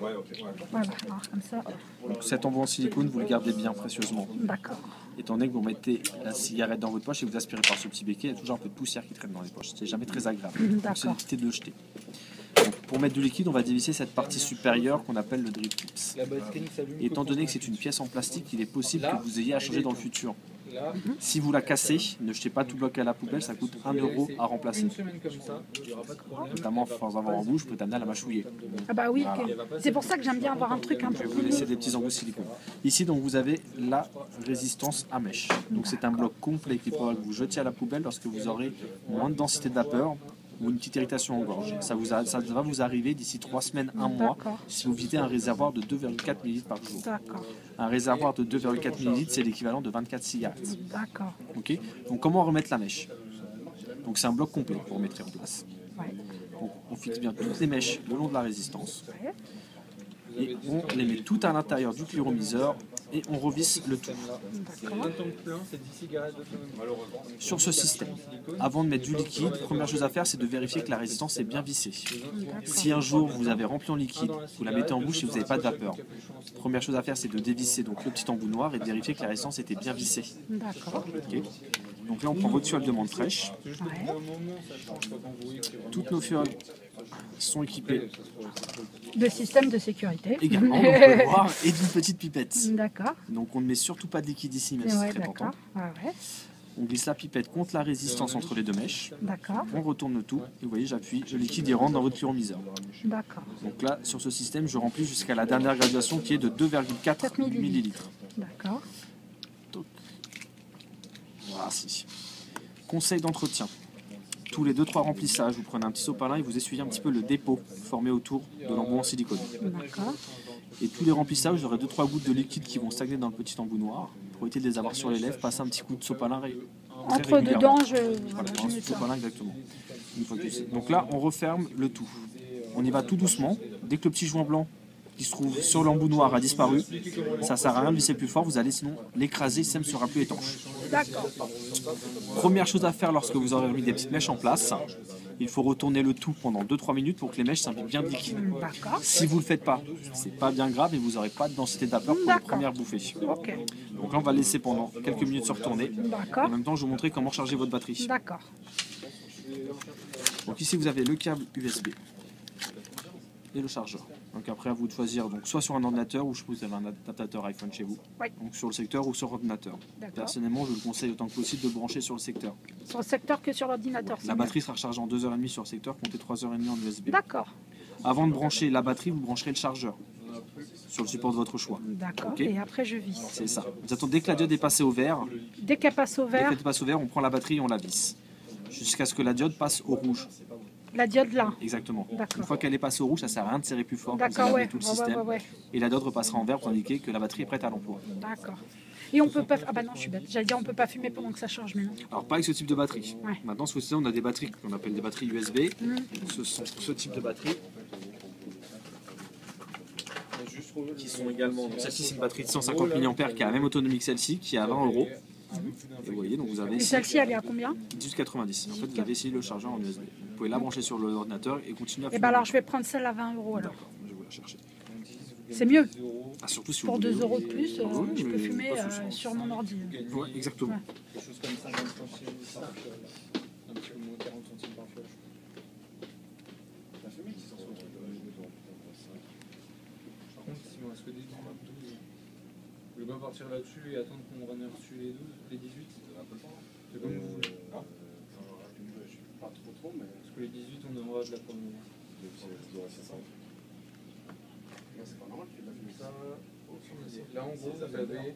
Voilà, alors comme ça. Donc, cet embout en silicone, vous le gardez bien précieusement. D'accord. Étant donné que vous mettez la cigarette dans votre poche et vous aspirez par ce petit béquet, il y a toujours un peu de poussière qui traîne dans les poches. C'est jamais très agréable. Donc c'est d'éviter de le jeter. Donc, pour mettre du liquide, on va dévisser cette partie supérieure qu'on appelle le drip tips. Et étant donné que c'est une pièce en plastique, il est possible que vous ayez à changer dans le futur. Si vous la cassez, ne jetez pas tout bloc à la poubelle, ça coûte 1 € à remplacer. Notamment, sans avoir en bouche, peut t'amener à la mâchouiller. Ah bah oui, Voilà. c'est pour ça que j'aime bien avoir un truc un Je peu vais vous plus laisser mou. des petits embouts de silicone. Ici, donc, vous avez la résistance à mèche. Donc, c'est un bloc complet qu'il faudra que vous jetiez à la poubelle lorsque vous aurez moins de densité de vapeur ou une petite irritation en gorge. Ça va vous arriver d'ici 3 semaines, 1 mois, si vous videz un réservoir de 2,4 ml par jour. D'accord. Un réservoir de 2,4 ml, c'est l'équivalent de 24 cigarettes. D'accord. Okay, donc, comment remettre la mèche? Donc, c'est un bloc complet que vous remettrez en place. Ouais. Donc, on fixe bien toutes les mèches le long de la résistance. Ouais. Et on les met tout à l'intérieur du cliromiseur et on revisse le tout. Sur ce système, avant de mettre du liquide, première chose à faire, c'est de vérifier que la résistance est bien vissée. Si un jour vous avez rempli en liquide, vous la mettez en bouche et vous n'avez pas de vapeur, première chose à faire, c'est de dévisser donc le petit embout noir et de vérifier que la résistance était bien vissée. D'accord. Okay. Donc là, on prend votre fiole de menthe fraîche. Ouais. Toutes nos fioles sont équipées De système de sécurité. également, on peut le voir, et d'une petite pipette. D'accord. Donc on ne met surtout pas de liquide ici, même si Ouais, c'est très important. d'accord. Ouais, ouais. On glisse la pipette contre la résistance entre les deux mèches. D'accord. On retourne le tout. Et vous voyez, j'appuie. Le liquide il rentre dans votre cliromiseur. D'accord. Donc là, sur ce système, je remplis jusqu'à la dernière graduation qui est de 2,4 ml. D'accord. Voici. Conseil d'entretien. Tous les 2-3 remplissages, vous prenez un petit sopalin et vous essuyez un petit peu le dépôt formé autour de l'embout en silicone. D'accord. Et tous les remplissages, vous aurez 2-3 gouttes de liquide qui vont stagner dans le petit embout noir. Pour éviter de les avoir sur les lèvres, passez un petit coup de sopalin Entre dedans, voilà, je un mets ça. sopalin exactement. Une fois que c'est- Donc là, on referme le tout. On y va tout doucement. Dès que le petit joint blanc qui se trouve sur l'embout noir a disparu, ça sert à rien de visser plus fort, vous allez sinon l'écraser, ça ne sera plus étanche. D'accord. Première chose à faire lorsque vous aurez mis des petites mèches en place, il faut retourner le tout pendant 2-3 minutes pour que les mèches s'imbiquent bien de liquide. D'accord. Si vous ne le faites pas, c'est pas bien grave et vous n'aurez pas de densité de vapeur pour les D'accord. premières bouffées. Ok. Donc là, on va laisser pendant quelques minutes se retourner. D'accord. En même temps, je vais vous montrer comment recharger votre batterie. D'accord. Donc ici, vous avez le câble USB et le chargeur. Donc après, à vous de choisir donc, soit sur un ordinateur ou je suppose que vous avez un adaptateur iPhone chez vous. Oui. Donc sur le secteur ou sur ordinateur. D'accord. Personnellement, je vous le conseille autant que possible de brancher sur le secteur. Sur le secteur que sur l'ordinateur. La batterie sera rechargée en 2h30 sur le secteur, comptez 3h30 en USB. D'accord. Avant de brancher la batterie, vous brancherez le chargeur sur le support de votre choix. D'accord. Ok. Et après, je visse. C'est ça. Vous attendez dès que la diode est passée au vert. Dès qu'elle passe au Dès vert, qu'elle passe au vert, on prend la batterie et on la visse. Jusqu'à ce que la diode passe au rouge. la diode là. Exactement. D'accord. Une fois qu'elle est passée au rouge, ça sert à rien de serrer plus fort. Vous D'accord, allez ouais. abîmer tout le Ouais, système. ouais. Et la diode repassera en vert pour indiquer que la batterie est prête à l'emploi. D'accord. Et on peut pas. Ah bah non, je suis bête. J'allais dire on peut pas fumer pendant que ça charge, mais non. Alors pas avec ce type de batterie. Ouais. Maintenant, sur ce système, on a des batteries qu'on appelle des batteries USB. Ce sont ce type de batteries. Qui sont également. Donc celle-ci, c'est une batterie de 150 mAh qui a la même autonomie que celle-ci, qui est à 20 €. Et vous voyez, donc vous avez Et ici celle-ci, elle est à combien? 18,90. En fait, vous avez ici le chargeur en USB. Vous pouvez la brancher sur l'ordinateur et continuer à Eh fumer. ben alors, je vais prendre celle à 20 € alors. D'accord, je vais vous la chercher. C'est mieux. Ah, surtout si Pour vous 2 voulez. € de plus, Oui, je peux mais fumer pas de souci. sur mon ordi. Ouais, exactement. Ouais. Quelque chose comme 50 centimes par fiole. Un petit peu moins 40 centimes par fiole. La famille qui s'en sort. Par contre, si on reste que des 12, je vais pas partir là-dessus et attendre qu'on en ait reçu les 12, les 18. C'est comme vous voulez. Je suis pas trop, mais. Parce que les 18, on aura de la première. C'est pas normal qu'il ait pas fait ça. Là, en gros, vous avez